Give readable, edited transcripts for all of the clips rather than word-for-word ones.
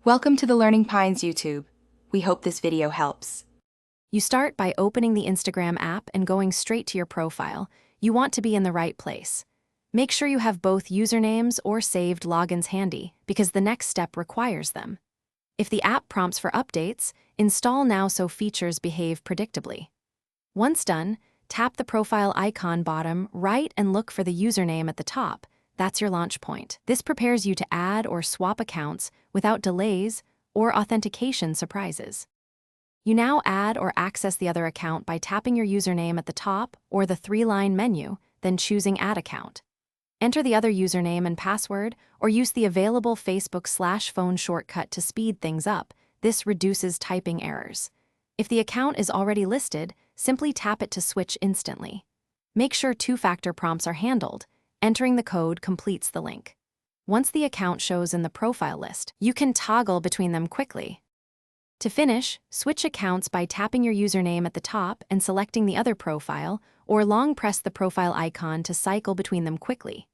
Welcome to the Learning Pines YouTube. We hope this video helps. You start by opening the Instagram app and going straight to your profile. You want to be in the right place. Make sure you have both usernames or saved logins handy, because the next step requires them. If the app prompts for updates, install now so features behave predictably. Once done, tap the profile icon bottom right and look for the username at the top. That's your launch point. This prepares you to add or swap accounts without delays or authentication surprises. You now add or access the other account by tapping your username at the top or the three-line menu, then choosing Add Account. Enter the other username and password, or use the available Facebook/phone shortcut to speed things up. This reduces typing errors. If the account is already listed, simply tap it to switch instantly. Make sure two-factor prompts are handled. Entering the code completes the link. Once the account shows in the profile list, you can toggle between them quickly. To finish, switch accounts by tapping your username at the top and selecting the other profile, or long press the profile icon to cycle between them quickly.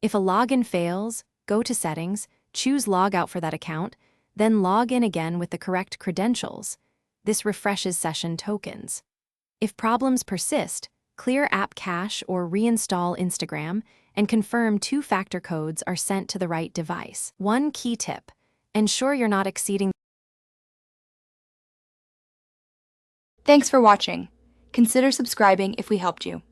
If a login fails, go to Settings, choose Logout for that account, then log in again with the correct credentials. This refreshes session tokens. If problems persist, clear app cache or reinstall Instagram and confirm two-factor codes are sent to the right device. One key tip: ensure you're not exceeding. Thanks for watching. Consider subscribing if we helped you.